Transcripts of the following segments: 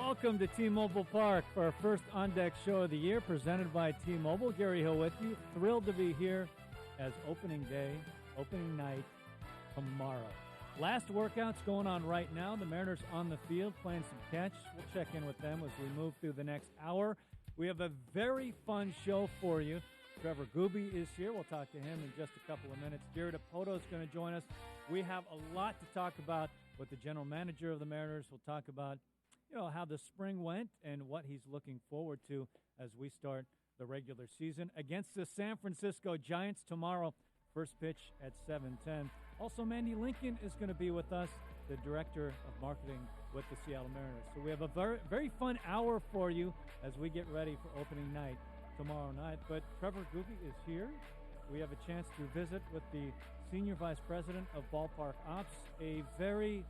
Welcome to T-Mobile Park for our first on-deck show of the year, presented by T-Mobile. Gary Hill with you. Thrilled to be here as opening night tomorrow. Last workouts going on right now. The Mariners on the field playing some catch. We'll check in with them as we move through the next hour. We have a very fun show for you. Trevor Gooby is here. We'll talk to him in just a couple of minutes. Jared Apoto is going to join us. We have a lot to talk about with the general manager of the Mariners. We'll talk about how the spring went and what he's looking forward to as we start the regular season against the San Francisco Giants tomorrow. First pitch at 7:10. Also, Mandy Lincoln is going to be with us, the director of marketing with the Seattle Mariners. So we have a very, very fun hour for you as we get ready for opening night tomorrow night. But Trevor Gooby is here. We have a chance to visit with the senior vice president of ballpark ops, a very,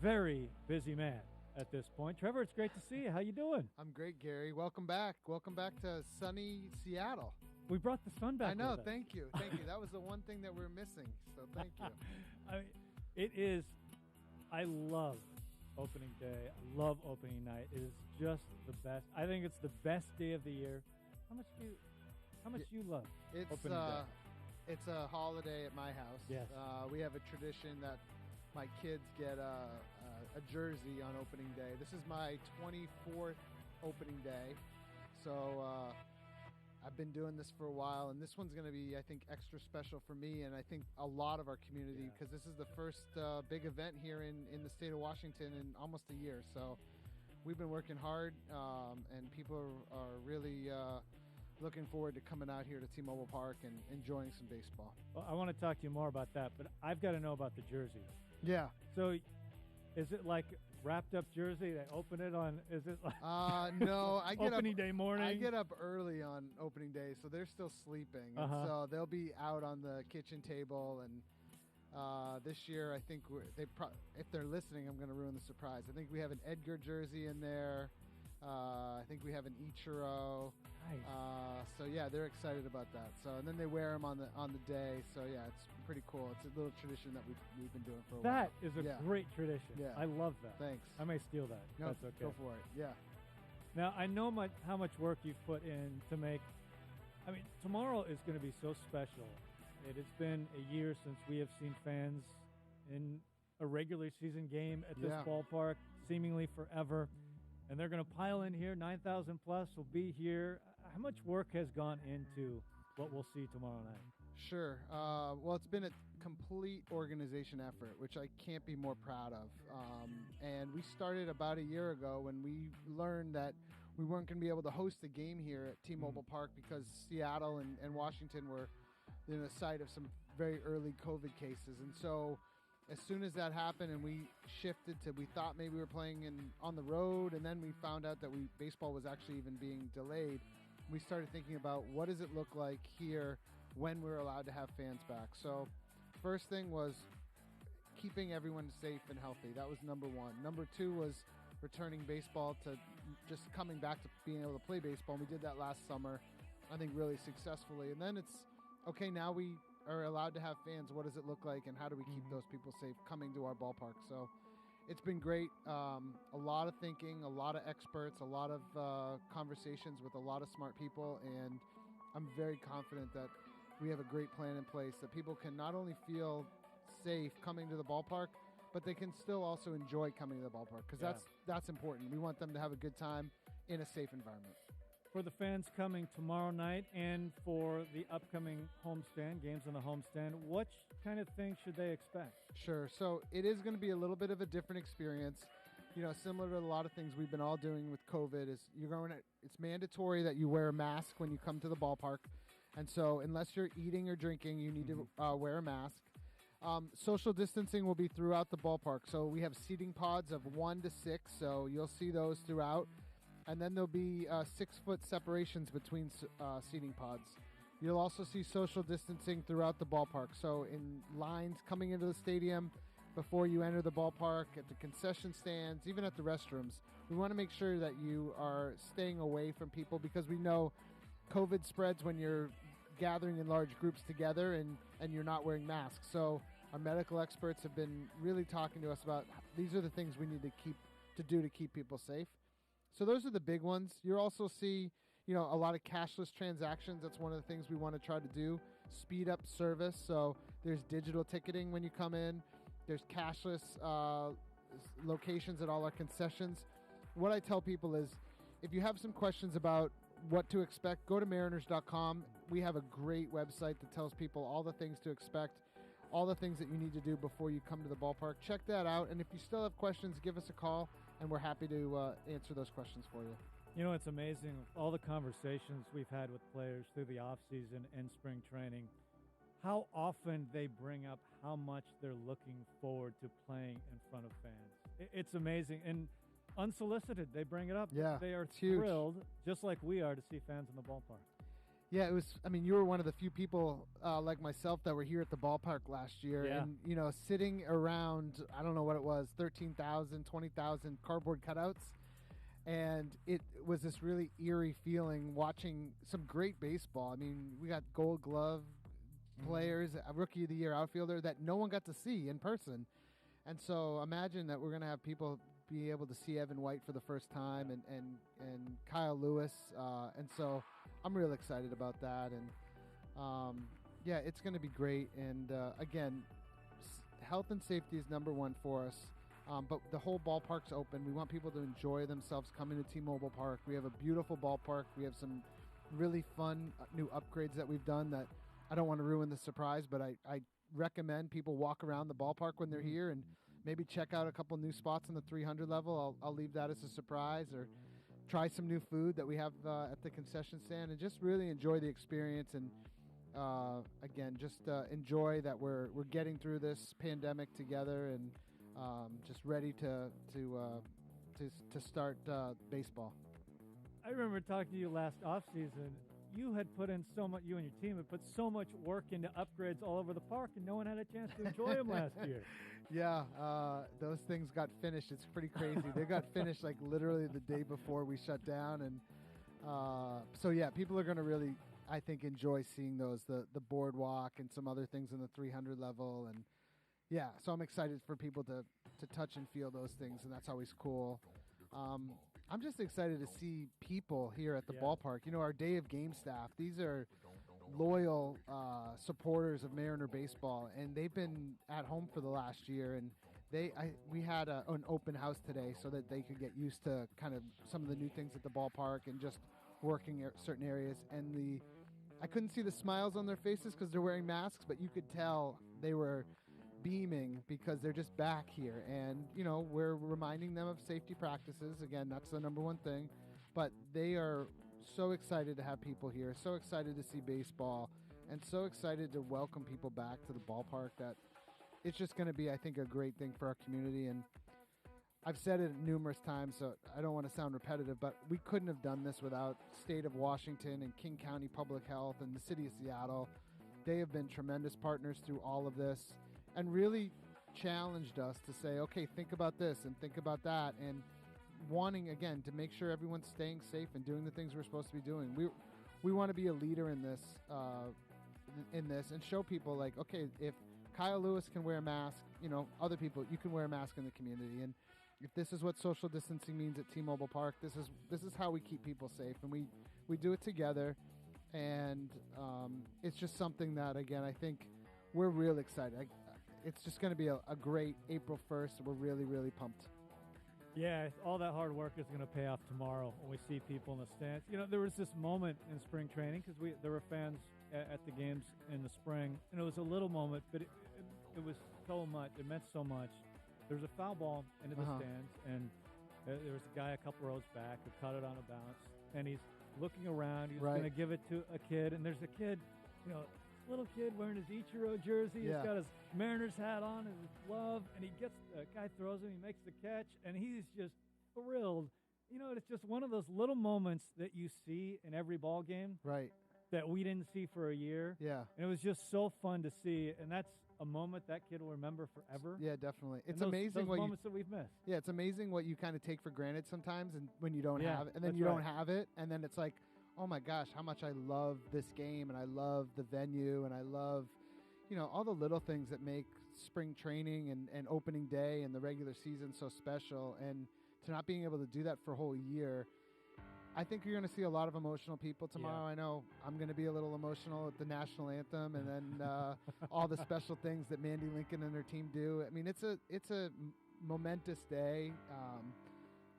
very busy man at this point. Trevor, it's great to see you. How you doing? I'm great, Gary. Welcome back. Welcome back to sunny Seattle. We brought the sun back. I know. Thank you. Thank you. That was the one thing that we're missing. So thank you. I love opening day. I love opening night. It is just the best. I think it's the best day of the year. How much do you love opening day? It's a holiday at my house. Yes. We have a tradition that my kids get a jersey on opening day. This is my 24th opening day. So I've been doing this for a while, and this one's going to be, I think, extra special for me and I think a lot of our community because this is the first big event here in the state of Washington in almost a year. So we've been working hard, and people are really looking forward to coming out here to T-Mobile Park and enjoying some baseball. Well, I want to talk to you more about that, but I've got to know about the jersey. Yeah. So is it like wrapped up jersey? They open it on, is it like no, I get opening day morning? I get up early on opening day, so they're still sleeping. And so they'll be out on the kitchen table. And this year, I think if they're listening, I'm going to ruin the surprise. I think we have an Edgar jersey in there. I think we have an Ichiro. Nice. So yeah, they're excited about that. So and then they wear them on the day. So yeah, it's pretty cool. It's a little tradition that we've been doing for a while. That is a great tradition. Yeah. I love that. Thanks. I may steal that. No, that's okay. Go for it. Yeah. Now I know how much work you've put in to make. I mean, tomorrow is going to be so special. It has been a year since we have seen fans in a regular season game at this ballpark, seemingly forever. And they're going to pile in here. 9,000 plus will be here. How much work has gone into what we'll see tomorrow night? Sure. Well, it's been a complete organization effort, which I can't be more proud of. And we started about a year ago when we learned that we weren't going to be able to host a game here at T-Mobile Park because Seattle and Washington were the site of some very early COVID cases. And so as soon as that happened and we shifted to, we thought maybe we were playing on the road, and then we found out that baseball was actually even being delayed. We started thinking about what does it look like here when we're allowed to have fans back. So first thing was keeping everyone safe and healthy. That was number one. Number two was returning baseball to just coming back to being able to play baseball. And we did that last summer, I think really successfully. And then it's, okay, now we are allowed to have fans. What does it look like, and how do we keep those people safe coming to our ballpark? So it's been great. A lot of thinking, a lot of experts, a lot of conversations with a lot of smart people, and I'm very confident that we have a great plan in place that people can not only feel safe coming to the ballpark, but they can still also enjoy coming to the ballpark because that's important. We want them to have a good time in a safe environment. For the fans coming tomorrow night and for the upcoming homestand, games on the homestand, what kind of things should they expect? Sure. So it is going to be a little bit of a different experience. Similar to a lot of things we've been all doing with COVID is it's mandatory that you wear a mask when you come to the ballpark. And so unless you're eating or drinking, you need to wear a mask. Social distancing will be throughout the ballpark. So we have seating pods of 1 to 6. So you'll see those throughout. And then there'll be 6-foot separations between seating pods. You'll also see social distancing throughout the ballpark. So in lines coming into the stadium, before you enter the ballpark, at the concession stands, even at the restrooms, we want to make sure that you are staying away from people because we know COVID spreads when you're gathering in large groups together and you're not wearing masks. So our medical experts have been really talking to us about these are the things we need to do to keep people safe. So those are the big ones. You'll also see, a lot of cashless transactions. That's one of the things we want to try to do. Speed up service. So there's digital ticketing when you come in. There's cashless locations at all our concessions. What I tell people is, if you have some questions about what to expect, go to mariners.com. We have a great website that tells people all the things to expect, all the things that you need to do before you come to the ballpark. Check that out. And if you still have questions, give us a call, and we're happy to answer those questions for you. It's amazing, all the conversations we've had with players through the offseason and spring training, how often they bring up how much they're looking forward to playing in front of fans. It's amazing. And unsolicited, they bring it up. Yeah, they are huge. Thrilled, just like we are, to see fans in the ballpark. Yeah, it was. You were one of the few people like myself that were here at the ballpark last year. Yeah. And, sitting around, I don't know what it was, 13,000, 20,000 cardboard cutouts. And it was this really eerie feeling watching some great baseball. We got Gold Glove players, a Rookie of the Year outfielder that no one got to see in person. And so imagine that we're going to have people be able to see Evan White for the first time and Kyle Lewis. And so I'm real excited about that. And, yeah, it's going to be great. And, again, health and safety is number one for us. But the whole ballpark's open. We want people to enjoy themselves coming to T-Mobile Park. We have a beautiful ballpark. We have some really fun new upgrades that we've done that I don't want to ruin the surprise, but I recommend people walk around the ballpark when they're here and maybe check out a couple new spots on the 300 level. I'll leave that as a surprise, or try some new food that we have at the concession stand, and just really enjoy the experience. And again, just enjoy that we're getting through this pandemic together, and just ready to start baseball. I remember talking to you last offseason. You had put in so much, you and your team had put so much work into upgrades all over the park, and no one had a chance to enjoy them last year. Yeah, those things got finished. It's pretty crazy. They got finished like literally the day before we shut down. And so, yeah, people are going to really, I think, enjoy seeing those, the boardwalk and some other things in the 300 level. And, yeah, so I'm excited for people to touch and feel those things, and that's always cool. I'm just excited to see people here at the ballpark. Our day of game staff, these are loyal supporters of Mariner baseball, and they've been at home for the last year. And we had an open house today so that they could get used to kind of some of the new things at the ballpark and just working at certain areas. And I couldn't see the smiles on their faces because they're wearing masks, but you could tell they were beaming because they're just back here. And we're reminding them of safety practices. Again, that's the number one thing, but they are so excited to have people here, so excited to see baseball, and so excited to welcome people back to the ballpark that it's just going to be, I think, a great thing for our community. And I've said it numerous times, so I don't want to sound repetitive, but we couldn't have done this without State of Washington and King County Public Health and the City of Seattle. They have been tremendous partners through all of this, and really challenged us to say, okay, think about this and think about that, and wanting, again, to make sure everyone's staying safe and doing the things we're supposed to be doing. We want to be a leader in this, and show people, like, okay, if Kyle Lewis can wear a mask, other people, you can wear a mask in the community. And if this is what social distancing means at T-Mobile Park, this is how we keep people safe, and we do it together. And it's just something that, again, I think we're real excited. It's just going to be a great April 1st. We're really, really pumped. Yeah, all that hard work is going to pay off tomorrow when we see people in the stands. There was this moment in spring training because there were fans at the games in the spring, and it was a little moment, but it was so much. It meant so much. There was a foul ball into the stands, and there was a guy a couple rows back who caught it on a bounce, and he's looking around. He's going to give it to a kid, and there's a kid, little kid wearing his Ichiro jersey. Yeah. He's got his Mariners hat on and his glove, and a guy throws him, he makes the catch, and he's just thrilled. It's just one of those little moments that you see in every ball game. Right. That we didn't see for a year. Yeah. And it was just so fun to see, and that's a moment that kid will remember forever. Yeah, definitely. It's those amazing what moments that we've missed. Yeah, it's amazing what you kind of take for granted sometimes, and when you don't have it, and then that's you right. don't have it, and then it's like, oh my gosh, how much I love this game, and I love the venue, and I love, all the little things that make spring training and opening day and the regular season so special. And to not being able to do that for a whole year, I think you're going to see a lot of emotional people tomorrow. I know I'm going to be a little emotional at the national anthem, and then all the special things that Mandy Lincoln and her team do. I mean, it's a momentous day,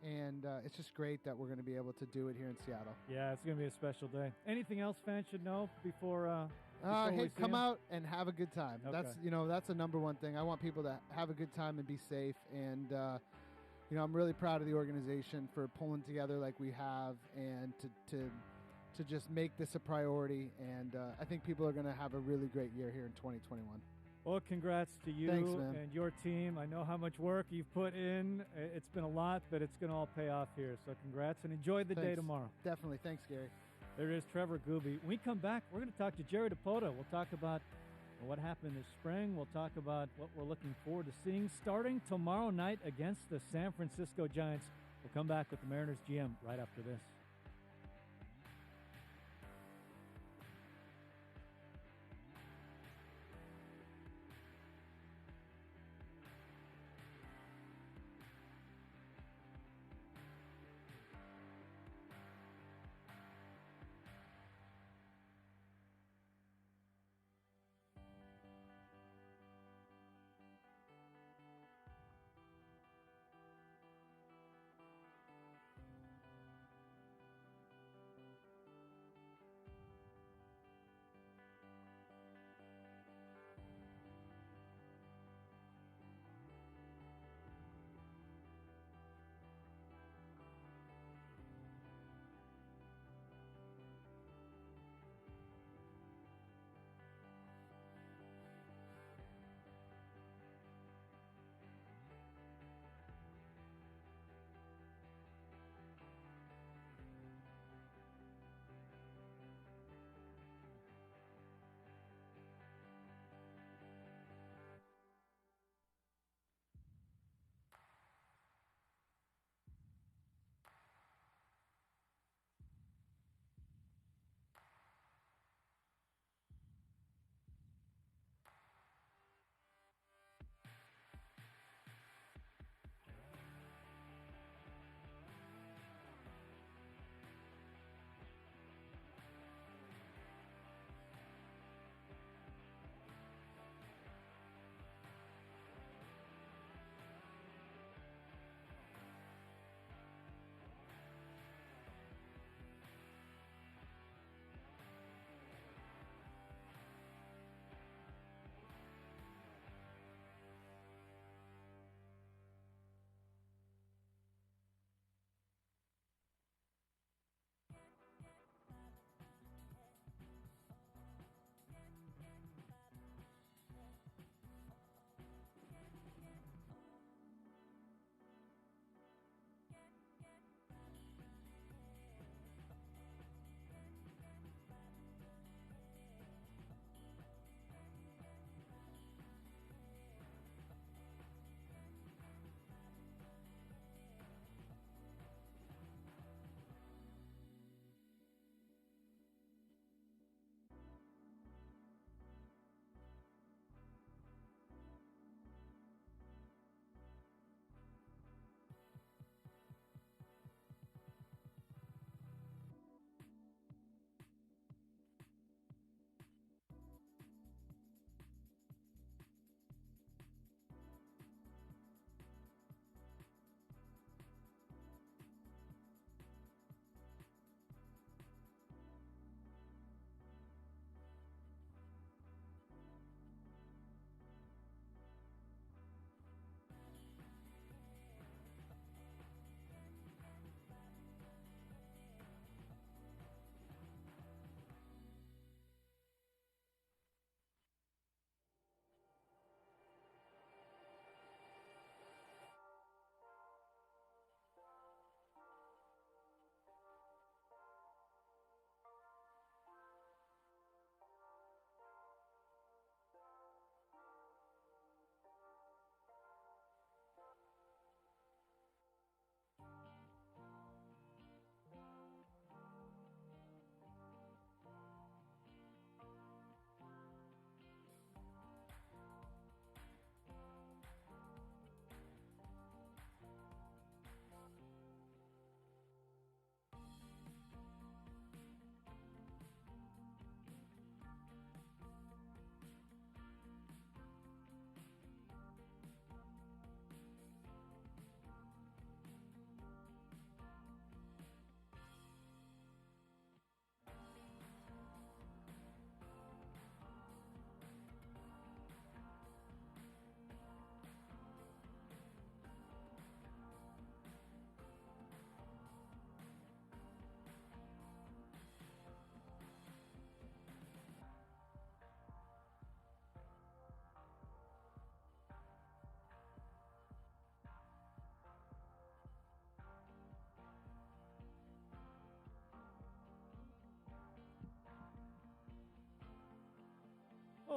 and it's just great that we're going to be able to do it here in Seattle. Yeah, it's going to be a special day. Anything else fans should know before? Hey, come out and have a good time. Okay. That's the number one thing. I want people to have a good time and be safe, and I'm really proud of the organization for pulling together like we have, and to just make this a priority. And I think people are going to have a really great year here in 2021. Well, congrats to you. Thanks, man. And your team. I know how much work you've put in. It's been a lot, but it's going to all pay off here. So congrats, and enjoy the day tomorrow. Definitely. Thanks, Gary. There it is, Trevor Gooby. When we come back, we're going to talk to Jerry DePota. We'll talk about what happened this spring. We'll talk about what we're looking forward to seeing starting tomorrow night against the San Francisco Giants. We'll come back with the Mariners GM right after this.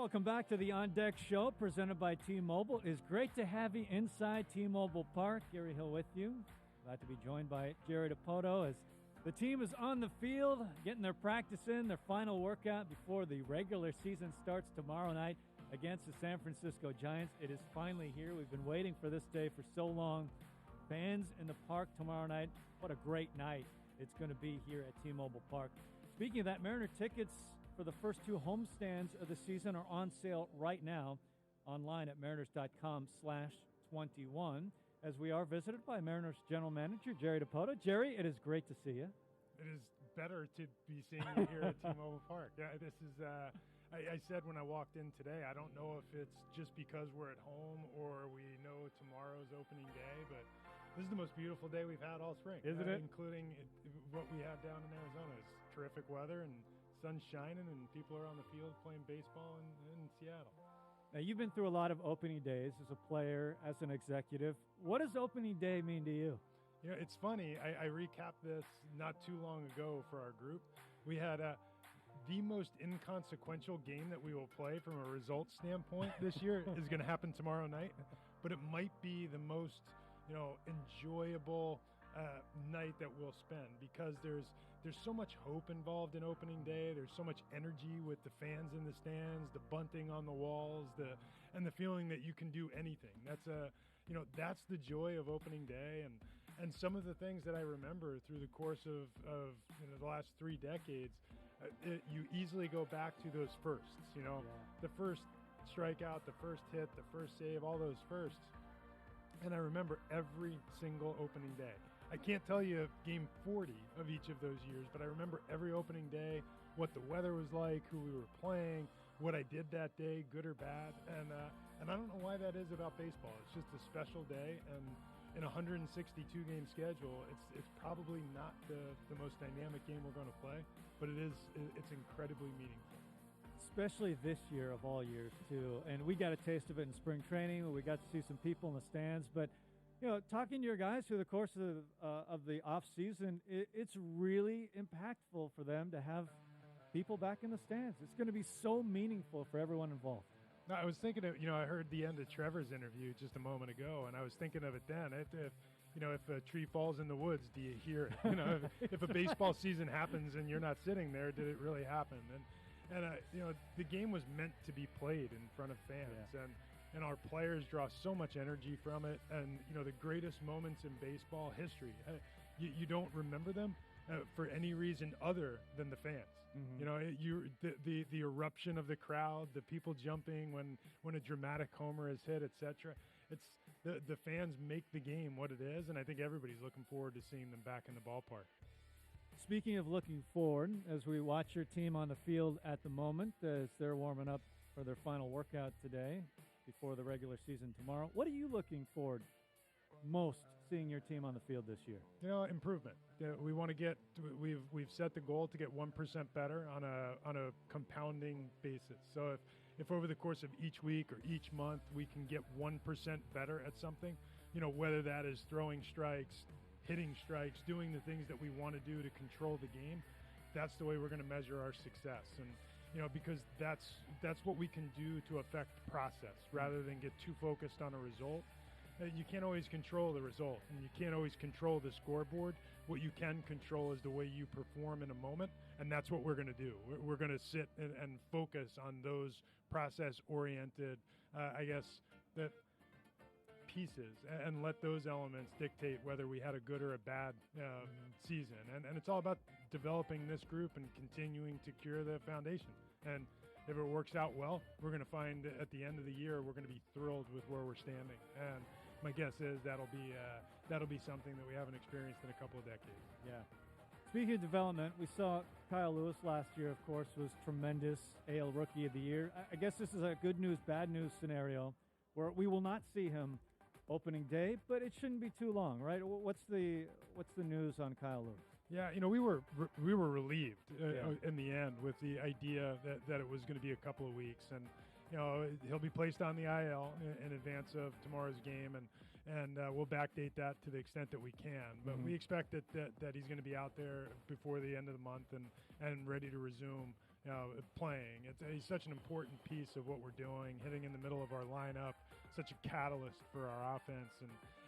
Welcome back to the On Deck Show, presented by T-Mobile. It is great to have you inside T-Mobile Park. Gary Hill with you. Glad to be joined by Jerry DiPoto as the team is on the field, getting their practice in, their final workout before the regular season starts tomorrow night against the San Francisco Giants. It is finally here. We've been waiting for this day for so long. Fans in the park tomorrow night. What a great night it's going to be here at T-Mobile Park. Speaking of that, Mariner tickets for the first two homestands of the season are on sale right now online at mariners.com/21 as we are visited by Mariners General Manager Jerry DiPoto. Jerry, it is great to see you. It is better to be seeing you here at T-Mobile Park. Yeah, this is, I said when I walked in today, I don't know if it's just because we're at home or we know tomorrow's opening day, but this is the most beautiful day we've had all spring. Isn't it? Including what we have down in Arizona. It's terrific weather and sun's shining and people are on the field playing baseball in Seattle. Now, you've been through a lot of opening days as a player, as an executive. What does opening day mean to you? You know, it's funny. I recapped this not too long ago for our group. We had the most inconsequential game that we will play from a results standpoint this year is going to happen tomorrow night, but it might be the most, enjoyable night that we'll spend because there's so much hope involved in opening day. There's so much energy with the fans in the stands, the bunting on the walls, and the feeling that you can do anything. That's the joy of opening day. And some of the things that I remember through the course of the last 3 decades, you easily go back to those firsts, the first strikeout, the first hit, the first save, all those firsts. And I remember every single opening day. I can't tell you game 40 of each of those years, but I remember every opening day, what the weather was like, who we were playing, what I did that day, good or bad. And I don't know why that is about baseball. It's just a special day. And in a 162-game schedule, it's probably not the most dynamic game we're going to play, but it's incredibly meaningful. Especially this year of all years, too. And we got a taste of it in spring training. We got to see some people in the stands. But, talking to your guys through the course of the off-season, it's really impactful for them to have people back in the stands. It's going to be so meaningful for everyone involved. No, I was thinking of, I heard the end of Trevor's interview just a moment ago, and I was thinking of it then. If a tree falls in the woods, do you hear it? If a baseball season happens and you're not sitting there, did it really happen? And the game was meant to be played in front of fans, and our players draw so much energy from it. And the greatest moments in baseball history, you don't remember them for any reason other than the fans. Mm-hmm. The eruption of the crowd, the people jumping when a dramatic homer is hit, etc. It's the fans make the game what it is, and I think everybody's looking forward to seeing them back in the ballpark. Speaking of looking forward, as we watch your team on the field at the moment, as they're warming up for their final workout today before the regular season tomorrow, what are you looking forward most seeing your team on the field this year? Improvement. We want to get. We've set the goal to get 1% better on a compounding basis. So if over the course of each week or each month we can get 1% better at something, whether that is throwing strikes, hitting strikes, doing the things that we want to do to control the game, that's the way we're going to measure our success. And because that's what we can do to affect process rather than get too focused on a result. You can't always control the result, and you can't always control the scoreboard. What you can control is the way you perform in a moment, and that's what we're going to do. We're going to sit and focus on those process-oriented, the pieces, and let those elements dictate whether we had a good or a bad season. And it's all about developing this group and continuing to cure the foundation. And if it works out well, we're going to find at the end of the year we're going to be thrilled with where we're standing. And my guess is that'll be something that we haven't experienced in a couple of decades. Yeah. Speaking of development, we saw Kyle Lewis last year, of course, was tremendous, AL Rookie of the Year. I guess this is a good news, bad news scenario where we will not see him opening day, but it shouldn't be too long, right? What's the news on Kyle Lewis? Yeah, we were relieved in the end with the idea that it was going to be a couple of weeks, and he'll be placed on the IL in advance of tomorrow's game, and we'll backdate that to the extent that we can. But we expect that he's going to be out there before the end of the month and ready to resume playing. He's such an important piece of what we're doing, hitting in the middle of our lineup, such a catalyst for our offense,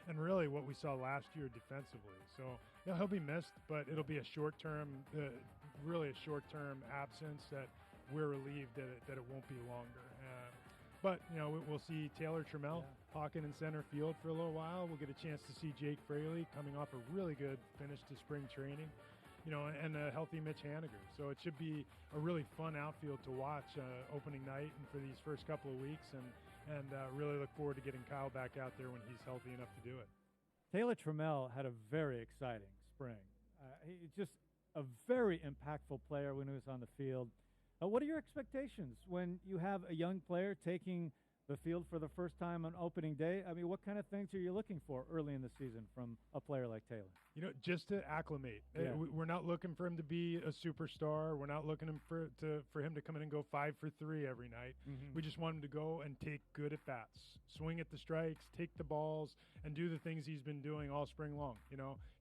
and really what we saw last year defensively. So he'll be missed, but it'll be a short-term, really a short-term absence that we're relieved that it won't be longer. But, we'll see Taylor Trammell hawking in center field for a little while. We'll get a chance to see Jake Fraley coming off a really good finish to spring training, and a healthy Mitch Haniger. So it should be a really fun outfield to watch opening night and for these first couple of weeks, and really look forward to getting Kyle back out there when he's healthy enough to do it. Taylor Trammell had a very exciting spring. He's just a very impactful player when he was on the field. What are your expectations when you have a young player taking the field for the first time on opening day? I mean, what kind of things are you looking for early in the season from a player like Taylor? Just to acclimate. Yeah. We're not looking for him to be a superstar. We're not looking for him to come in and go 5 for 3 every night. Mm-hmm. We just want him to go and take good at bats, swing at the strikes, take the balls, and do the things he's been doing all spring long.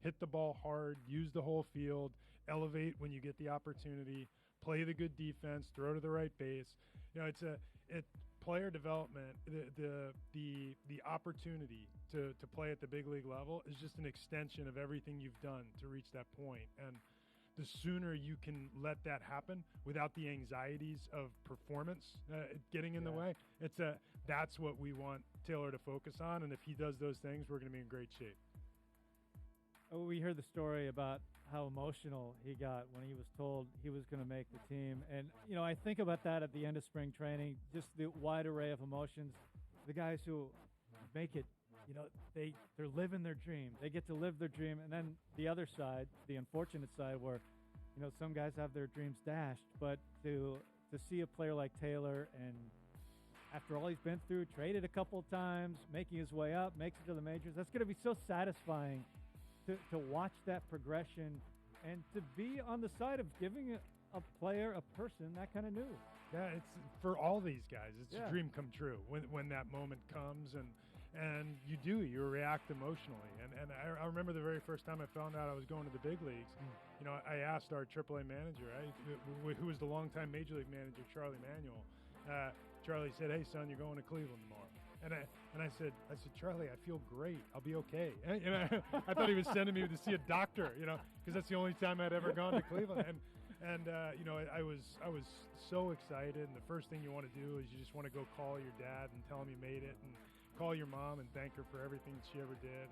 Hit the ball hard, use the whole field, elevate when you get the opportunity, play the good defense, throw to the right base. It's player development. The opportunity to play at the big league level is just an extension of everything you've done to reach that point. And the sooner you can let that happen without the anxieties of performance getting in the way, that's what we want Taylor to focus on. And if he does those things, we're going to be in great shape. We heard the story about how emotional he got when he was told he was going to make the team. And, I think about that at the end of spring training, just the wide array of emotions. The guys who make it, they're living their dream. They get to live their dream. And then the other side, the unfortunate side where, some guys have their dreams dashed. But to see a player like Taylor, and after all he's been through, traded a couple of times, making his way up, makes it to the majors, that's going to be so satisfying to watch that progression and to be on the side of giving a player, a person, that kind of news. Yeah, it's for all these guys. It's Yeah. a dream come true when that moment comes, and you react emotionally. And I remember the very first time I found out I was going to the big leagues. I asked our AAA manager, who was the longtime Major League manager, Charlie Manuel. Charlie said, "Hey son, you're going to Cleveland tomorrow." And I said, "Charlie, I feel great. I'll be okay." And I thought he was sending me to see a doctor, because that's the only time I'd ever gone to Cleveland. And I was so excited. And the first thing you want to do is you just want to go call your dad and tell him you made it, and call your mom and thank her for everything she ever did.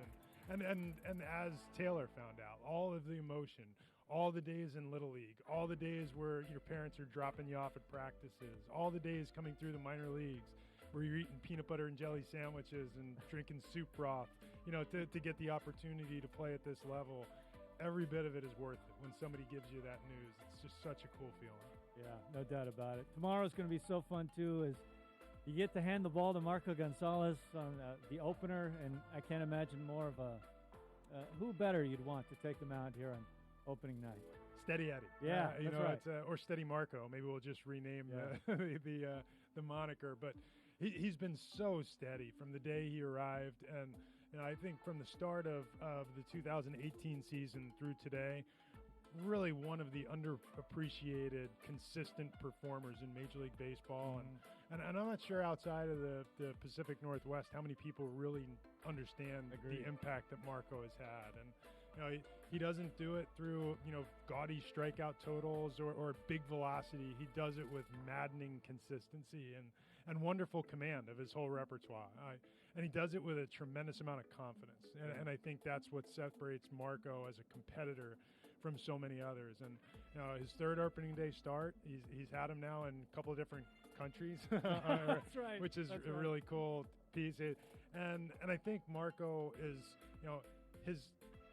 And as Taylor found out, all of the emotion, all the days in Little League, all the days where your parents are dropping you off at practices, all the days coming through the minor leagues, where you're eating peanut butter and jelly sandwiches and drinking soup broth, to get the opportunity to play at this level, every bit of it is worth it. When somebody gives you that news, it's just such a cool feeling. Yeah, no doubt about it. Tomorrow's going to be so fun, too, as you get to hand the ball to Marco Gonzalez on the opener, and I can't imagine more of who better you'd want to take them out here on opening night. Steady Eddie. Yeah, that's right. It's, or Steady Marco. Maybe we'll just rename the moniker. But he's been so steady from the day he arrived. And I think from the start of the 2018 season through today, really one of the underappreciated, consistent performers in Major League Baseball. And I'm not sure outside of the Pacific Northwest how many people really understand the impact that Marco has had. And he doesn't do it through gaudy strikeout totals or big velocity. He does it with maddening consistency and wonderful command of his whole repertoire. And he does it with a tremendous amount of confidence. And I think that's what separates Marco as a competitor from so many others. And his third opening day start, he's had him now in a couple of different countries. That's right. Which is a really cool piece. And I think Marco is,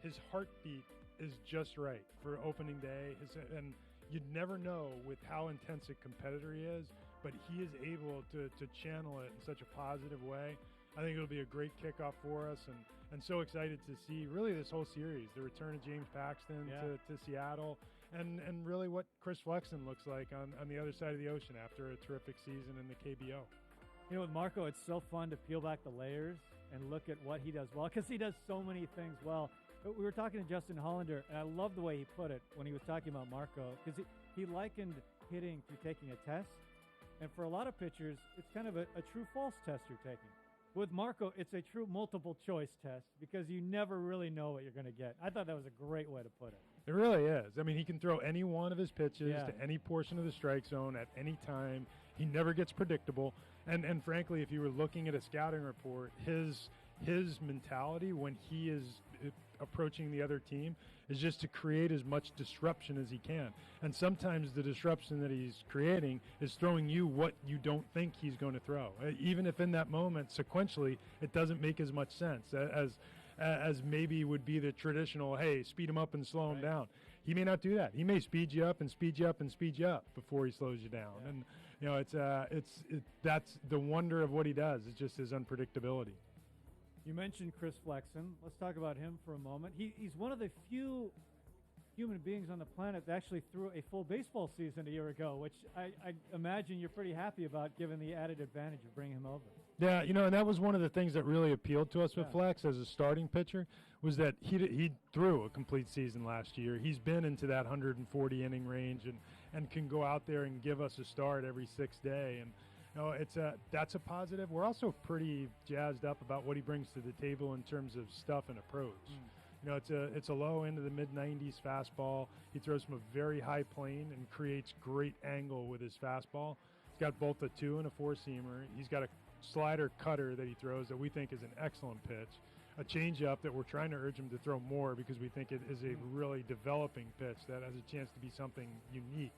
his heartbeat is just right for opening day. And you'd never know with how intense a competitor he is, but he is able to channel it in such a positive way. I think it'll be a great kickoff for us, and so excited to see really this whole series, the return of James Paxton to Seattle, and really what Chris Flexon looks like on the other side of the ocean after a terrific season in the KBO. With Marco, it's so fun to peel back the layers and look at what he does well, because he does so many things well. But we were talking to Justin Hollander, and I love the way he put it when he was talking about Marco, because he likened hitting through taking a test. And for a lot of pitchers, it's kind of a true-false test you're taking. With Marco, it's a true multiple-choice test because you never really know what you're going to get. I thought that was a great way to put it. It really is. I mean, he can throw any one of his pitches Yeah. to any portion of the strike zone at any time. He never gets predictable. And frankly, if you were looking at a scouting report, his mentality when he is approaching the other team is just to create as much disruption as he can. And sometimes the disruption that he's creating is throwing you what you don't think he's going to throw. Even if in that moment, sequentially, it doesn't make as much sense as maybe would be the traditional, hey, speed him up and slow him down. He may not do that. He may speed you up and speed you up and speed you up before he slows you down. Yeah. And, you know, that's the wonder of what he does. It's just his unpredictability. You mentioned Chris Flexon. Let's talk about him for a moment. He's one of the few human beings on the planet that actually threw a full baseball season a year ago, which I imagine you're pretty happy about given the added advantage of bringing him over. Yeah, you know, and that was one of the things that really appealed to us with Flex as a starting pitcher was that he threw a complete season last year. He's been into that 140 inning range and can go out there and give us a start every sixth day. And you know, that's a positive. We're also pretty jazzed up about what he brings to the table in terms of stuff and approach. You know, it's a low end of the mid-90s fastball. He throws from a very high plane and creates great angle with his fastball. He's got both a 2 and a 4-seamer. He's got a slider cutter that he throws that we think is an excellent pitch. A changeup that we're trying to urge him to throw more because we think it is a really developing pitch that has a chance to be something unique.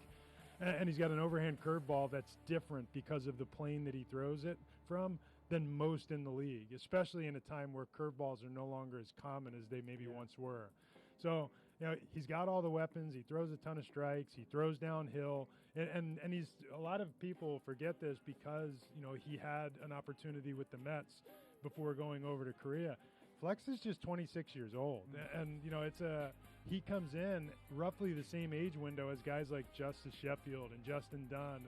And he's got an overhand curveball that's different because of the plane that he throws it from than most in the league, especially in a time where curveballs are no longer as common as they maybe once were. So, you know, he's got all the weapons. He throws a ton of strikes. He throws downhill. And he's a lot of people forget this because, you know, he had an opportunity with the Mets before going over to Korea. Flex is just 26 years old. And, you know, he comes in roughly the same age window as guys like Justice Sheffield and Justin Dunn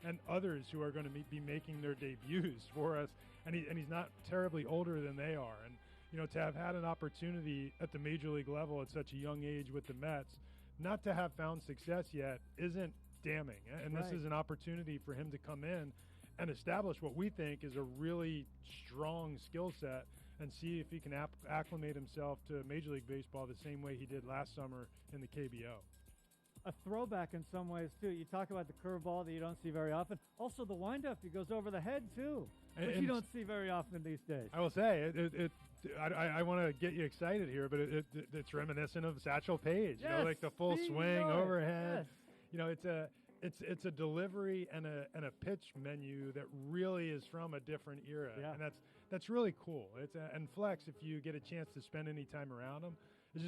and others who are going to be making their debuts for us. And he's not terribly older than they are. And, you know, to have had an opportunity at the major league level at such a young age with the Mets, not to have found success yet isn't damning. And this is an opportunity for him to come in and establish what we think is a really strong skill set and see if he can acclimate himself to Major League Baseball the same way he did last summer in the KBO. A throwback in some ways, too. You talk about the curveball that you don't see very often. Also, the windup, he goes over the head, too, which you don't see very often these days. I will say, I want to get you excited here, but it's reminiscent of Satchel Paige. Yes, you know, like the full swing overhead. Yes. You know, it's a delivery and a pitch menu that really is from a different era, and that's really cool. And Flex, if you get a chance to spend any time around him,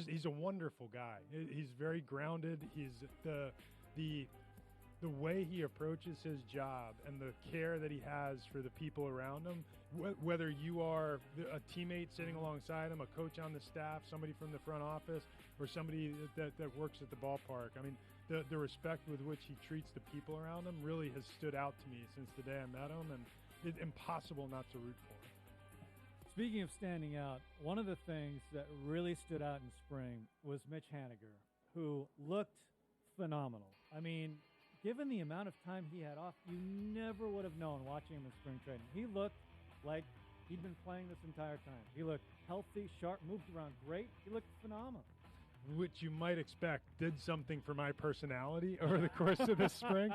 he's a wonderful guy. He's very grounded. He's the way he approaches his job and the care that he has for the people around him, whether you are a teammate sitting alongside him, a coach on the staff, somebody from the front office, or somebody that works at the ballpark. I mean, the respect with which he treats the people around him really has stood out to me since the day I met him, and it's impossible not to root for him. Speaking of standing out, one of the things that really stood out in spring was Mitch Haniger, who looked phenomenal. I mean, given the amount of time he had off, you never would have known watching him in spring training. He looked like he'd been playing this entire time. He looked healthy, sharp, moved around great. He looked phenomenal. Which you might expect did something for my personality over the course of this spring.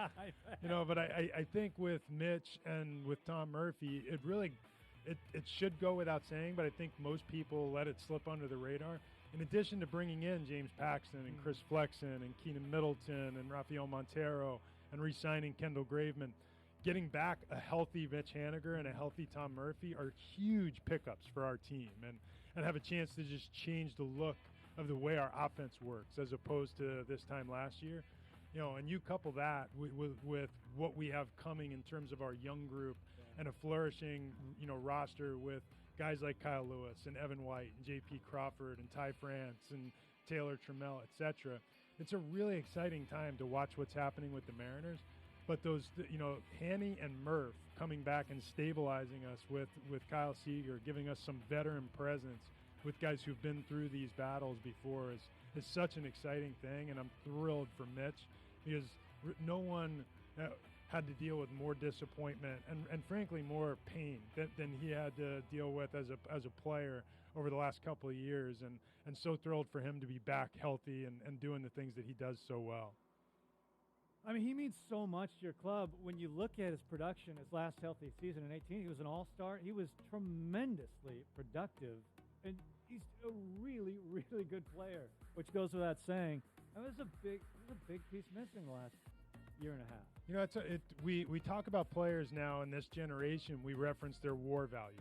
You know, but I think with Mitch and with Tom Murphy, it should go without saying, but I think most people let it slip under the radar. In addition to bringing in James Paxton and Chris Flexon and Keenan Middleton and Rafael Montero and re-signing Kendall Graveman, getting back a healthy Mitch Haniger and a healthy Tom Murphy are huge pickups for our team and have a chance to just change the look of the way our offense works as opposed to this time last year. You know, and you couple that with what we have coming in terms of our young group and a flourishing, you know, roster with guys like Kyle Lewis and Evan White and J.P. Crawford and Ty France and Taylor Trammell, etc. It's a really exciting time to watch what's happening with the Mariners. But those, you know, Hanny and Murph coming back and stabilizing us with Kyle Seager, giving us some veteran presence with guys who've been through these battles before is such an exciting thing. And I'm thrilled for Mitch because No one had to deal with more disappointment and frankly more pain than he had to deal with as a player over the last couple of years, and so thrilled for him to be back healthy and doing the things that he does so well. I mean, he means so much to your club. When you look at his production, his last healthy season in 18, he was an all-star. He was tremendously productive, and he's a really, really good player, which goes without saying. That was a big piece missing the last year and a half. You know, we talk about players now in this generation. We reference their WAR value,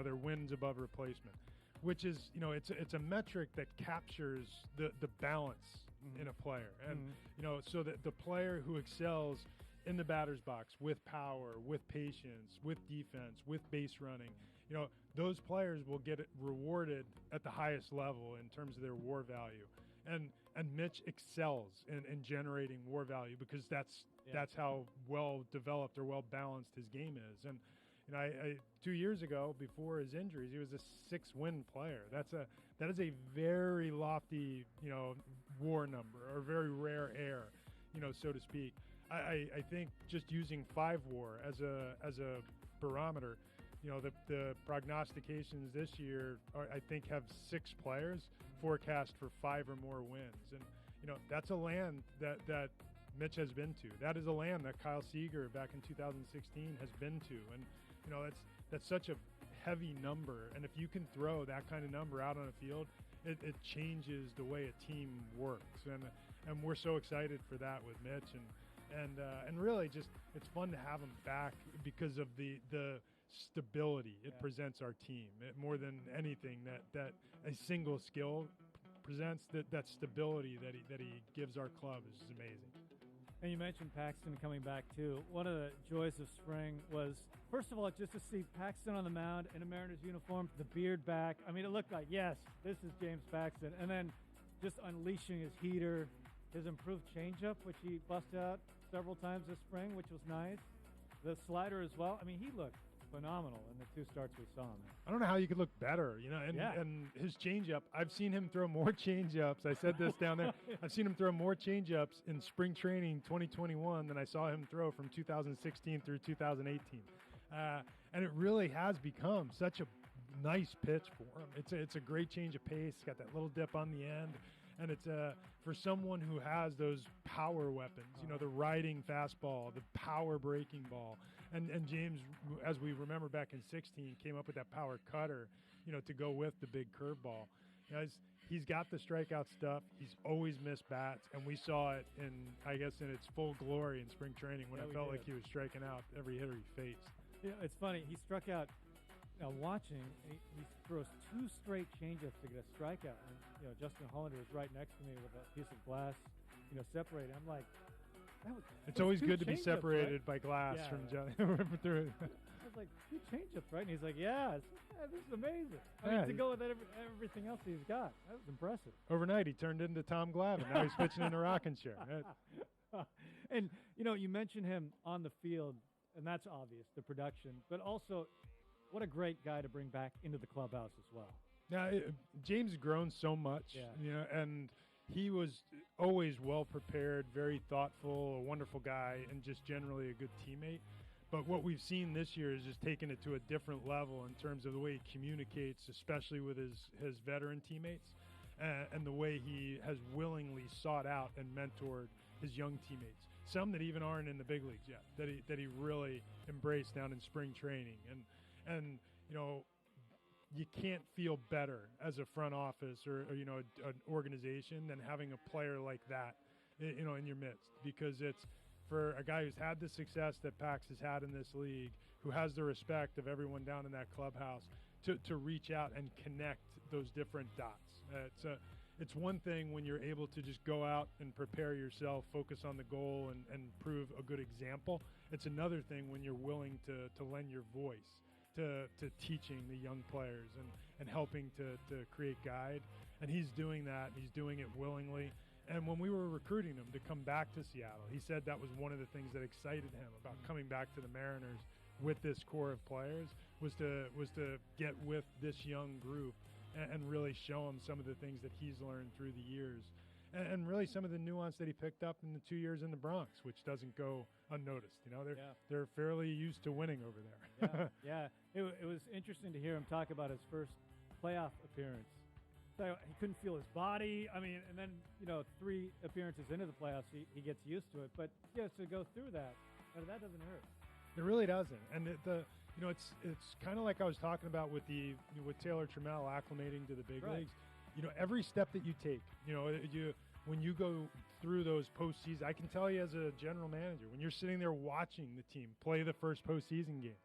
their wins above replacement, which is, you know, it's a metric that captures the balance in a player, and you know, so that the player who excels in the batter's box with power, with patience, with defense, with base running, you know, those players will get rewarded at the highest level in terms of their WAR value. And Mitch excels in generating WAR value because that's how well developed or well balanced his game is. And you know, I 2 years ago, before his injuries, he was a 6-win player. That is a very lofty, you know, WAR number, or very rare air, you know, so to speak. I think just using 5 WAR as a barometer, you know, the prognostications this year I think have 6 players forecast for 5 or more wins, and you know, that's a land that Mitch has been to. That is a land that Kyle Seager back in 2016 has been to, and you know, that's such a heavy number, and if you can throw that kind of number out on a field, it changes the way a team works, and we're so excited for that with Mitch, and really just it's fun to have him back because of the stability it presents our team. More than anything, that a single skill presents, that stability that he gives our club is just amazing. And you mentioned Paxton coming back too. One of the joys of spring was, first of all, just to see Paxton on the mound in a Mariners uniform, the beard back. I mean, it looked like, yes, this is James Paxton. And then just unleashing his heater, his improved changeup, which he busted out several times this spring, which was nice. The slider as well. I mean, he looked phenomenal in the 2 starts we saw him in. I don't know how you could look better, you know, and his changeup, I've seen him throw more changeups. I said this down there. I've seen him throw more changeups in spring training 2021 than I saw him throw from 2016 through 2018. And it really has become such a nice pitch for him. It's a great change of pace. It's got that little dip on the end. And it's for someone who has those power weapons, you know, the riding fastball, the power breaking ball. And James, as we remember back in 16, came up with that power cutter, you know, to go with the big curveball. You know, he's got the strikeout stuff. He's always missed bats, and we saw it in its full glory in spring training when it felt like he was striking out every hitter he faced. Yeah, it's funny. He struck out. Watching, he throws 2 straight changeups to get a strikeout, and you know, Justin Hollander was right next to me with a piece of glass, you know, separated. I'm like, it's always good to be separated by glass from Johnny. Through. I was like, 2 changeups, right? And he's like, yeah, this is amazing. I mean, to go with everything else he's got, that was impressive. Overnight, he turned into Tom Glavine. Now he's pitching in a rocking chair. Right? And you know, you mentioned him on the field, and that's obvious, the production, but also, what a great guy to bring back into the clubhouse as well. Now, James has grown so much, you know, and he was always well prepared, very thoughtful, a wonderful guy, and just generally a good teammate. But what we've seen this year is just taking it to a different level in terms of the way he communicates, especially with his veteran teammates, and the way he has willingly sought out and mentored his young teammates. Some that even aren't in the big leagues yet, that he really embraced down in spring training. And you know, you can't feel better as a front office or you know, an organization than having a player like that, you know, in your midst, because it's for a guy who's had the success that Pax has had in this league, who has the respect of everyone down in that clubhouse, to reach out and connect those different dots. It's one thing when you're able to just go out and prepare yourself, focus on the goal, and prove a good example. It's another thing when you're willing to lend your voice to teaching the young players and helping to create guide. And he's doing that. He's doing it willingly. And when we were recruiting him to come back to Seattle, he said that was one of the things that excited him about coming back to the Mariners with this core of players, was to get with this young group and really show them some of the things that he's learned through the years. and really some of the nuance that he picked up in the 2 years in the Bronx, which doesn't go unnoticed. They're fairly used to winning over there. Yeah. It was interesting to hear him talk about his first playoff appearance. So he couldn't feel his body. I mean, and then 3 appearances into the playoffs, he gets used to it. But to go through that doesn't hurt. It really doesn't, and it's kind of like I was talking about with Taylor Trammell acclimating to the big leagues. Every step that you take, when you go through those postseason, I can tell you as a general manager, when you're sitting there watching the team play the first postseason game,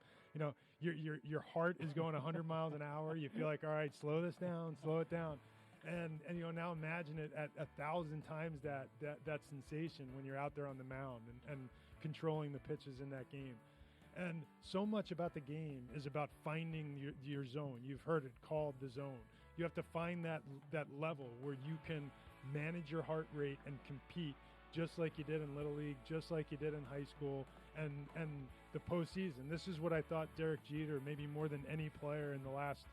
your heart is going 100 miles an hour. You feel like, all right, slow this down, slow it down. And now imagine it at 1,000 times that sensation when you're out there on the mound and controlling the pitches in that game. And so much about the game is about finding your zone. You've heard it called the zone. You have to find that level where you can manage your heart rate and compete just like you did in Little League, just like you did in high school, and the postseason. This is what I thought Derek Jeter, maybe more than any player in the last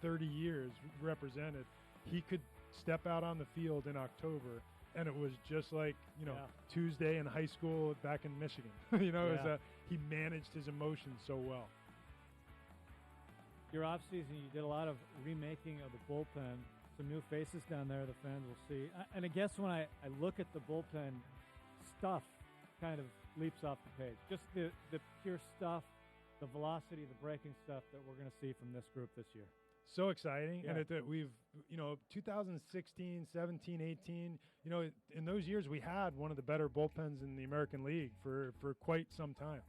30 years, represented. He could step out on the field in October, and it was just like Tuesday in high school back in Michigan. He managed his emotions so well. Your offseason, you did a lot of remaking of the bullpen. Some new faces down there the fans will see. And I guess when I look at the bullpen, stuff kind of leaps off the page. Just the pure stuff, the velocity, the breaking stuff that we're going to see from this group this year. So exciting. Yeah. And we've, 2016, 17, 18, in those years we had one of the better bullpens in the American League for quite some time.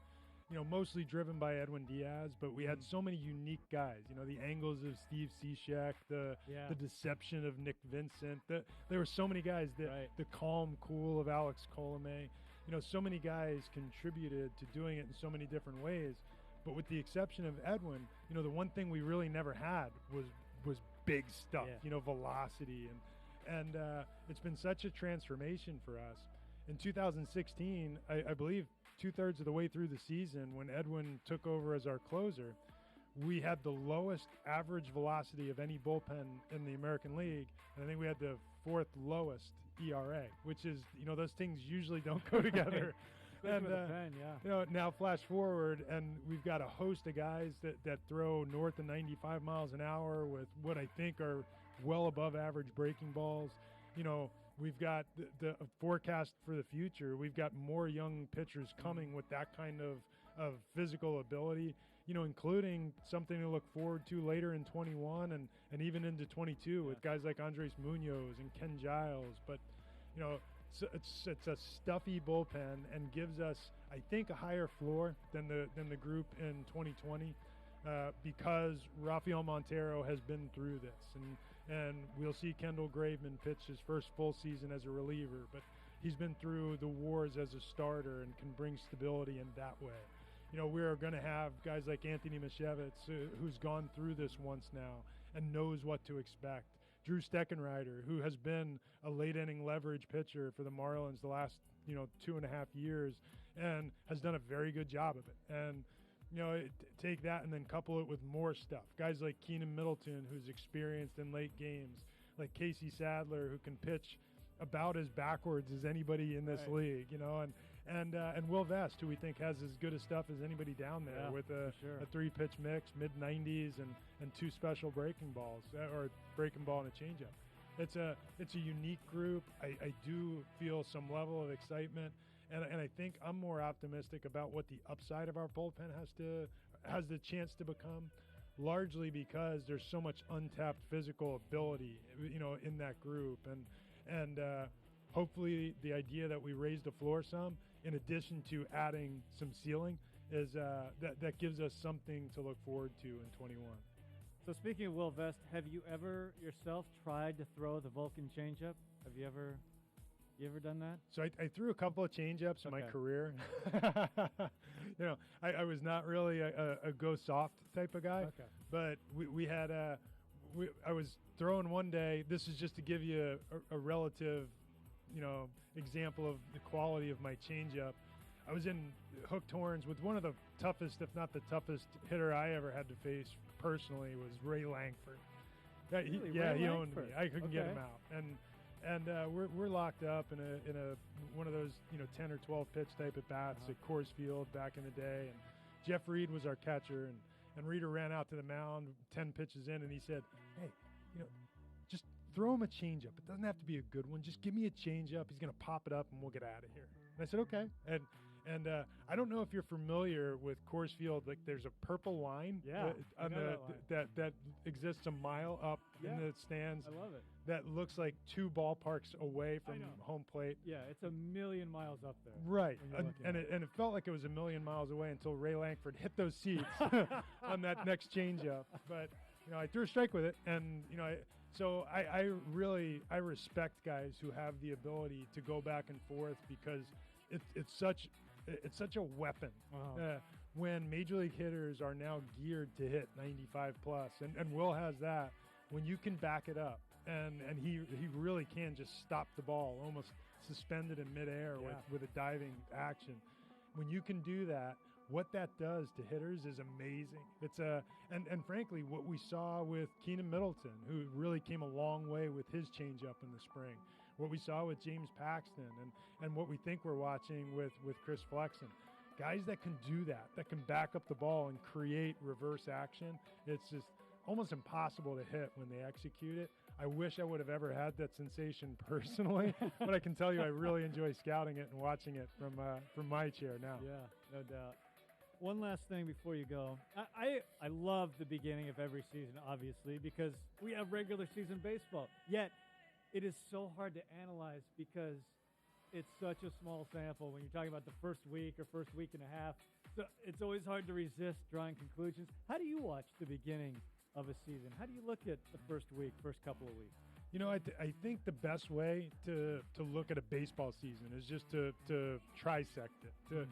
Mostly driven by Edwin Diaz, but we had so many unique guys. The angles of Steve Cishek, the deception of Nick Vincent. There were so many guys. The calm, cool of Alex Colomé. So many guys contributed to doing it in so many different ways. But with the exception of Edwin, the one thing we really never had was big stuff. Velocity, and it's been such a transformation for us. In 2016, I believe 2/3 of the way through the season, when Edwin took over as our closer, we had the lowest average velocity of any bullpen in the American League, and I think we had the 4th lowest ERA, which is, those things usually don't go together. And now flash forward, and we've got a host of guys that throw north of 95 miles an hour with what I think are well above average breaking balls. We've got the forecast for the future. We've got more young pitchers coming with that kind of physical ability, including something to look forward to later in 21 and even into 22 with guys like Andres Munoz and Ken Giles. But, it's a stuffy bullpen and gives us, I think, a higher floor than the group in 2020 because Rafael Montero has been through this. And we'll see Kendall Graveman pitch his first full season as a reliever, but he's been through the wars as a starter and can bring stability in that way. We're going to have guys like Anthony Mashevitz, who's gone through this once now and knows what to expect. Drew Steckenrider, who has been a late-inning leverage pitcher for the Marlins the last, 2.5 years and has done a very good job of it. And take that and then couple it with more stuff. Guys like Keenan Middleton, who's experienced in late games, like Casey Sadler, who can pitch about as backwards as anybody in this league, and Will Vest, who we think has as good a stuff as anybody down there with a 3-pitch mix, mid-90s, and 2 special breaking balls, or breaking ball and a changeup. It's a unique group. I do feel some level of excitement. And I think I'm more optimistic about what the upside of our bullpen has the chance to become, largely because there's so much untapped physical ability, in that group. And hopefully the idea that we raise the floor some, in addition to adding some ceiling, is that gives us something to look forward to in 21. So speaking of Will Vest, have you ever yourself tried to throw the Vulcan changeup? Have you ever done that? So I threw a couple of changeups in my career. I was not really a go soft type of guy, but we had I was throwing one day. This is just to give you a relative, example of the quality of my changeup. I was in hooked horns with one of the toughest, if not the toughest hitter I ever had to face personally, was Ray Langford. Really? He Ray owned me. Langford? I couldn't get him out. And And we're locked up in a one of those 10 or 12 pitch type at bats at Coors Field back in the day. And Jeff Reed was our catcher, and Reeder ran out to the mound 10 pitches in, and he said, "Hey, just throw him a changeup. It doesn't have to be a good one. Just give me a changeup. He's gonna pop it up, and we'll get out of here." And I said, "Okay." And I don't know if you're familiar with Coors Field. Like, there's a purple line that exists a mile up in the stands. I love it. That looks like 2 ballparks away from home plate. Yeah, it's a million miles up there. Right, and it felt like it was a million miles away until Ray Langford hit those seats on that next changeup. But I threw a strike with it, and I really respect guys who have the ability to go back and forth, because it's such a weapon. When major league hitters are now geared to hit 95 plus, and Will has that, when you can back it up, and he really can just stop the ball, almost suspended in midair with a diving action. When you can do that, what that does to hitters is amazing. It's and frankly, what we saw with Keenan Middleton, who really came a long way with his changeup in the spring, what we saw with James Paxton, and what we think we're watching with Chris Flexon. Guys that can do that can back up the ball and create reverse action. It's just almost impossible to hit when they execute it. I wish I would have ever had that sensation personally, but I can tell you I really enjoy scouting it and watching it from my chair now. Yeah, no doubt. One last thing before you go. I love the beginning of every season, obviously, because we have regular season baseball. Yet, it is so hard to analyze because it's such a small sample when you're talking about the first week or first week and a half. So it's always hard to resist drawing conclusions. How do you watch the beginning of a season? How do you look at the first week, first couple of weeks? I think the best way to look at a baseball season is just to trisect it.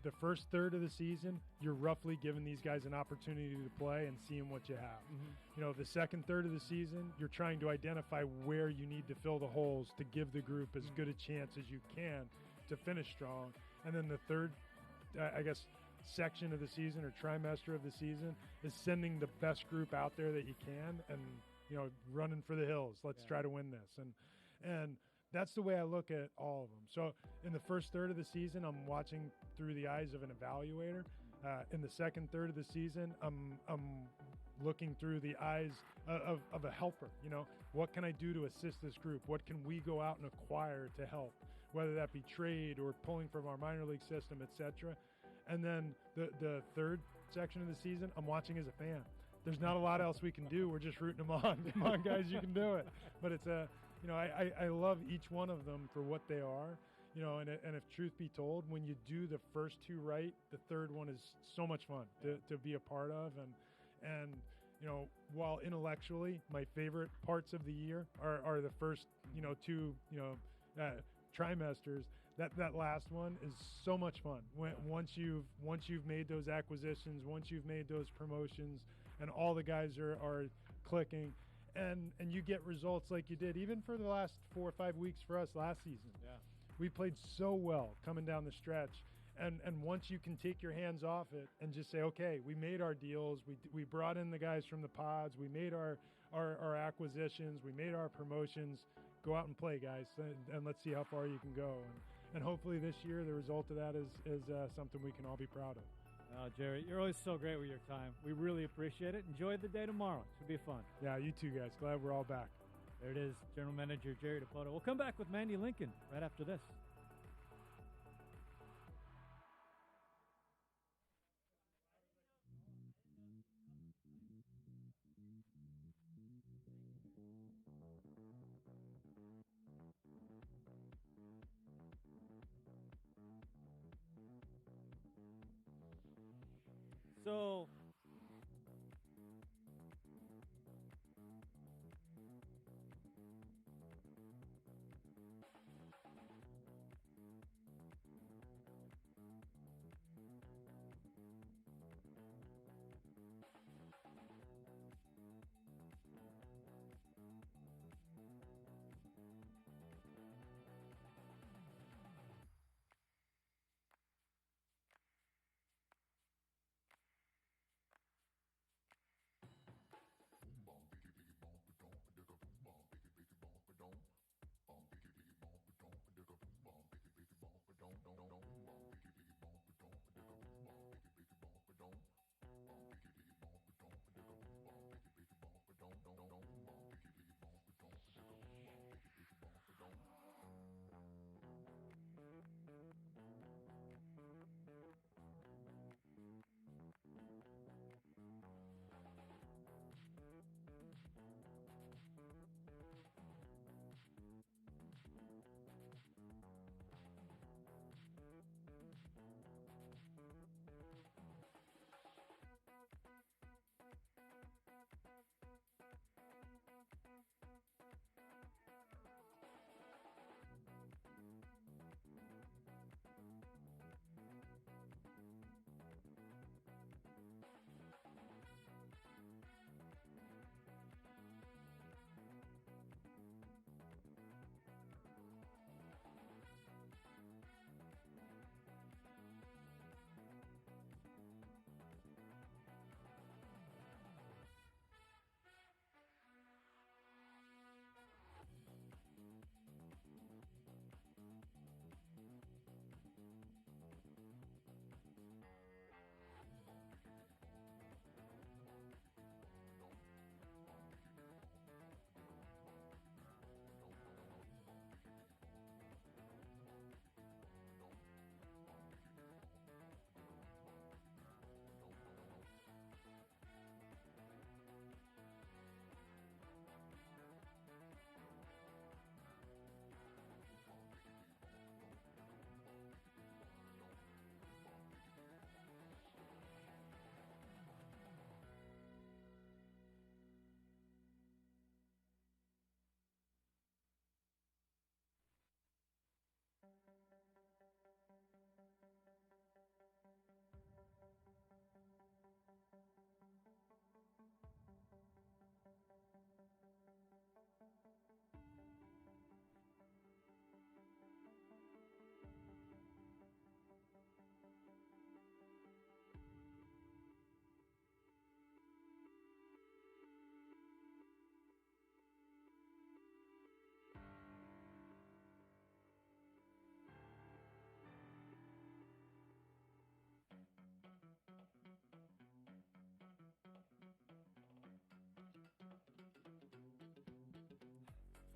The first third of the season, you're roughly giving these guys an opportunity to play and seeing what you have. The second third of the season, you're trying to identify where you need to fill the holes to give the group as good a chance as you can to finish strong. And then the third, section of the season or trimester of the season is sending the best group out there that you can and, running for the hills. Let's try to win this. And that's the way I look at all of them. So in the first third of the season, I'm watching through the eyes of an evaluator. In the second third of the season, I'm looking through the eyes of a helper. What can I do to assist this group? What can we go out and acquire to help? Whether that be trade or pulling from our minor league system, etc. And then the third section of the season, I'm watching as a fan. There's not a lot else we can do. We're just rooting them on. Come on, guys, you can do it. But it's I love each one of them for what they are. And if truth be told, when you do the first two right, the third one is so much fun to be a part of. And while intellectually my favorite parts of the year are the first two trimesters, that last one is so much fun. Once you've made those acquisitions, once you've made those promotions, and all the guys are clicking, and you get results like you did, even for the last 4 or 5 weeks for us last season. Yeah. We played so well coming down the stretch. And once you can take your hands off it and just say, okay, we made our deals, we brought in the guys from the pods, we made our acquisitions, we made our promotions, go out and play, guys, and let's see how far you can go. And hopefully this year the result of that is something we can all be proud of. Jerry, you're always so great with your time. We really appreciate it. Enjoy the day tomorrow. It should be fun. Yeah, you too, guys. Glad we're all back. There it is, General Manager Jerry DePoto. We'll come back with Mandy Lincoln right after this. So,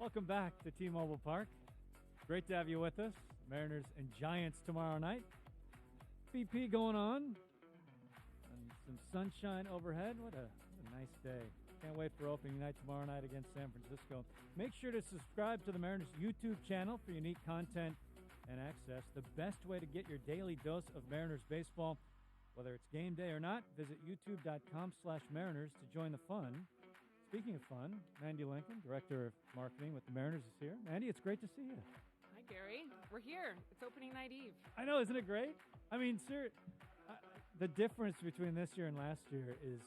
Welcome back to T-Mobile Park. Great to have you with us. Mariners and Giants tomorrow night. BP going on. And some sunshine overhead. What a nice day. Can't wait for opening night tomorrow night against San Francisco. Make sure to subscribe to the Mariners YouTube channel for unique content and access. The best way to get your daily dose of Mariners baseball, whether it's game day or not, visit youtube.com/Mariners to join the fun. Speaking of fun, Mandy Lincoln, Director of Marketing with the Mariners, is here. Mandy, it's great to see you. Hi, Gary. We're here. It's opening night eve. I know, isn't it great? I mean, sir, the difference between this year and last year is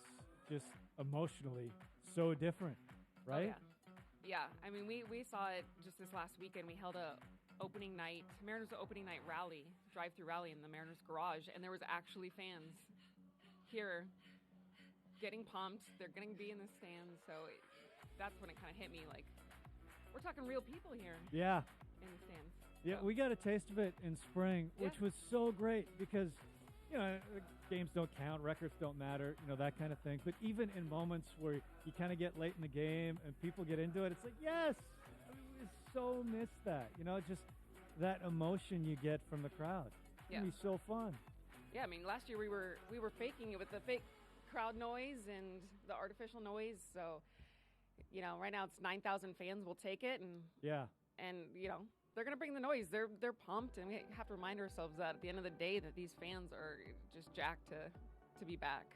just emotionally so different, right? Oh, yeah. I mean, we saw it just this last weekend. We held a Mariners opening night rally, drive-through rally in the Mariners garage, and there was actually fans here getting pumped. They're going to be in the stands, so that's when it kind of hit me, like, we're talking real people here. Yeah. In the stands. Yeah, so. we got a taste of it in spring, which was so great because, games don't count, records don't matter, that kind of thing. But even in moments where you kind of get late in the game and people get into it, it's like, yes, we so miss that. Just that emotion you get from the crowd. Yeah. It'd be so fun. Yeah, I mean, last year we were faking it with the fake crowd noise and the artificial noise. So, right now it's 9,000 fans. We'll take it, and they're going to bring the noise. They're pumped, and we have to remind ourselves that at the end of the day that these fans are just jacked to be back.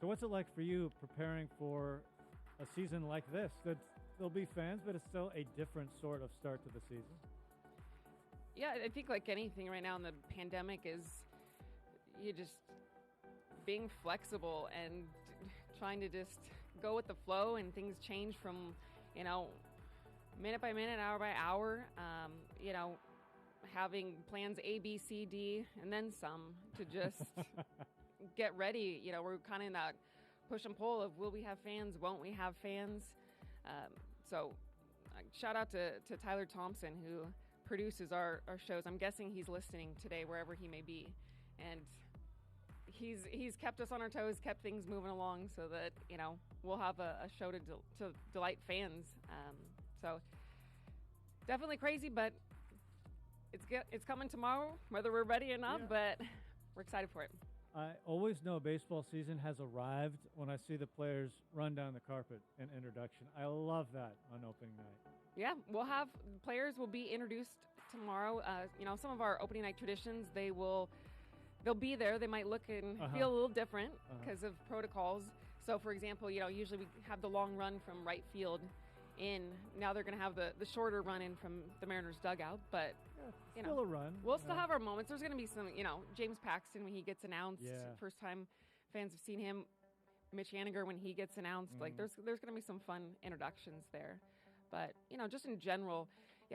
So what's it like for you preparing for a season like this? There'll be fans, but it's still a different sort of start to the season. Yeah, I think like anything right now in the pandemic is you just being flexible and trying to just go with the flow, and things change from, minute by minute, hour by hour, having plans A, B, C, D, and then some to just get ready. We're kind of in that push and pull of will we have fans, won't we have fans? So shout out to Tyler Thompson, who produces our shows. I'm guessing he's listening today wherever he may be. And he's kept us on our toes, kept things moving along so that, we'll have a show to delight fans. So definitely crazy, but it's coming tomorrow, whether we're ready or not, but we're excited for it. I always know baseball season has arrived when I see the players run down the carpet in introduction. I love that on opening night. Yeah, players will be introduced tomorrow. Some of our opening night traditions, they'll be there. They might look and feel a little different because of protocols. So, for example, usually we have the long run from right field in. Now they're going to have the shorter run in from the Mariners dugout, but still a run. We'll still have our moments. There's going to be some, James Paxton when he gets announced. Yeah. First time fans have seen him. Mitch Haniger when he gets announced. Like there's going to be some fun introductions there. But, just in general,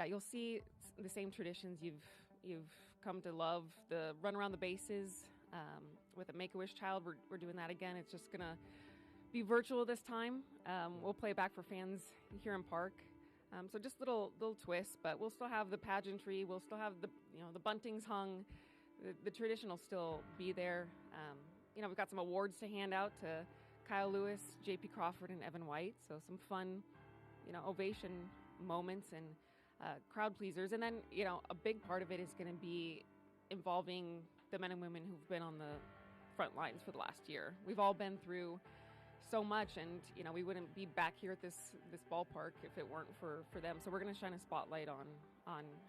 you'll see the same traditions you've come to love. The run around the bases with a Make-A-Wish child. We're doing that again. It's just going to be virtual this time. We'll play back for fans here in Park. So just little twists, but we'll still have the pageantry. We'll still have the buntings hung. The tradition will still be there. We've got some awards to hand out to Kyle Lewis, J.P. Crawford, and Evan White. So some fun, ovation moments and crowd pleasers. And then, a big part of it is going to be involving the men and women who've been on the front lines for the last year. We've all been through so much, and we wouldn't be back here at this ballpark if it weren't for them. So we're going to shine a spotlight on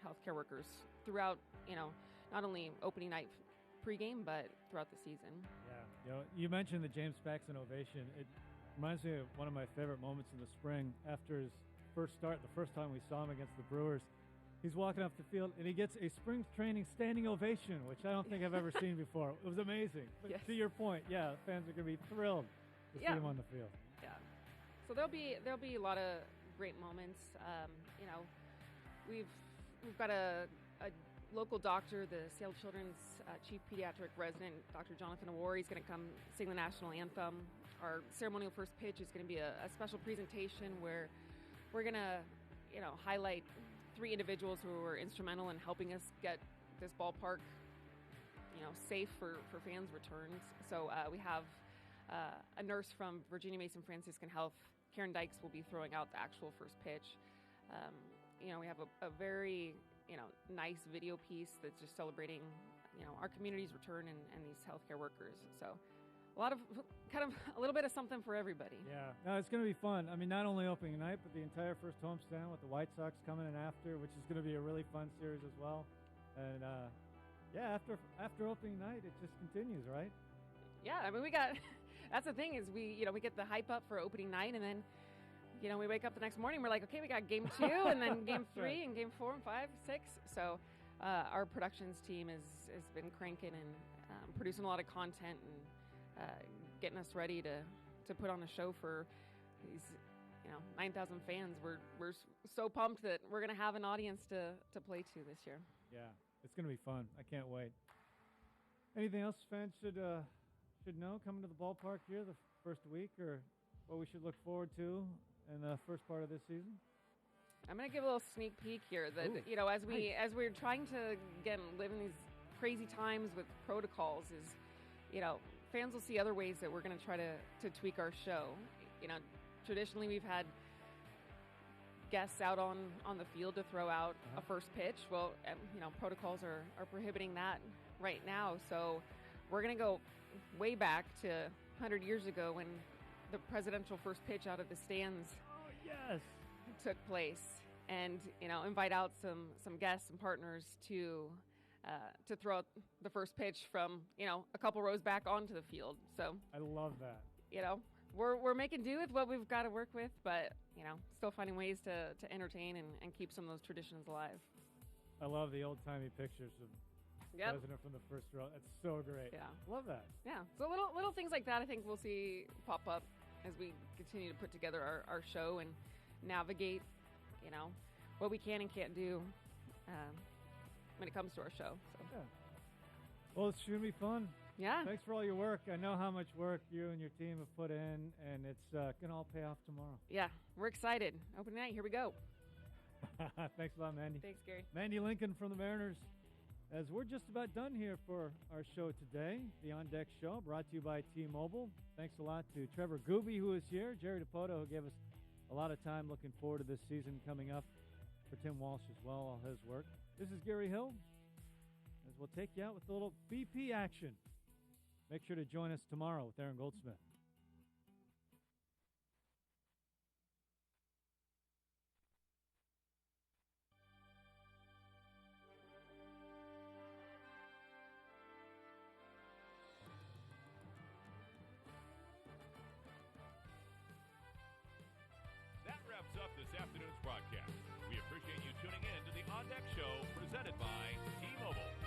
healthcare workers throughout, not only opening night pregame, but throughout the season. Yeah, you mentioned the James Paxton ovation. It reminds me of one of my favorite moments in the spring after his first start. The first time we saw him against the Brewers, he's walking off the field and he gets a spring training standing ovation, which I don't think I've ever seen before. It was amazing. But to your point, fans are going to be thrilled to see him on the field. Yeah. So there'll be a lot of great moments. We've got a local doctor, the Seattle Children's chief pediatric resident, Dr. Jonathan Awar. He's going to come sing the national anthem. Our ceremonial first pitch is going to be a special presentation where we're going to, highlight 3 individuals who were instrumental in helping us get this ballpark, safe for fans' returns. So we have a nurse from Virginia Mason Franciscan Health, Karen Dykes, will be throwing out the actual first pitch. we have a very, nice video piece that's just celebrating, our community's return and these healthcare workers. So a lot of a little bit of something for everybody. Yeah, no, it's going to be fun. I mean, not only opening night, but the entire first homestand with the White Sox coming in after, which is going to be a really fun series as well. And yeah, after opening night, it just continues, right? Yeah, I mean, that's the thing is we get the hype up for opening night, and then, we wake up the next morning, we're like, okay, we got game 2, and then game 3, and game 4, and 5, 6. So our productions team has been cranking and producing a lot of content and getting us ready to put on a show for these 9,000 fans. We're so pumped that we're going to have an audience to play to this year. Yeah, it's going to be fun. I can't wait. Anything else fans should know coming to the ballpark here the first week, or what we should look forward to in the first part of this season? I'm going to give a little sneak peek here that, as we're trying to, again, live in these crazy times with protocols is, fans will see other ways that we're going to try to tweak our show. Traditionally we've had guests out on the field to throw out a first pitch. Well, protocols are prohibiting that right now. So we're going to go way back to 100 years ago when the presidential first pitch out of the stands took place, and invite out some guests and partners to throw out the first pitch from a couple rows back onto the field. So I love that. We're making do with what we've got to work with, but still finding ways to entertain and keep some of those traditions alive. I love the old-timey pictures of president from the first row. That's so great. Yeah, love that. Yeah, so little things like that I think we'll see pop up as we continue to put together our show and navigate what we can and can't do when it comes to our show. So. Yeah. Well, it's going to be fun. Yeah. Thanks for all your work. I know how much work you and your team have put in, and it's going to all pay off tomorrow. Yeah, we're excited. Opening night, here we go. Thanks a lot, Mandy. Thanks, Gary. Mandy Lincoln from the Mariners. As we're just about done here for our show today, the On Deck Show, brought to you by T-Mobile. Thanks a lot to Trevor Gooby, who is here, Jerry DePoto, who gave us a lot of time looking forward to this season coming up, for Tim Walsh as well, all his work. This is Gary Hill, as we'll take you out with a little BP action. Make sure to join us tomorrow with Aaron Goldsmith. That wraps up this afternoon's broadcast. We appreciate you tuning in to the On Deck Show presented by T-Mobile.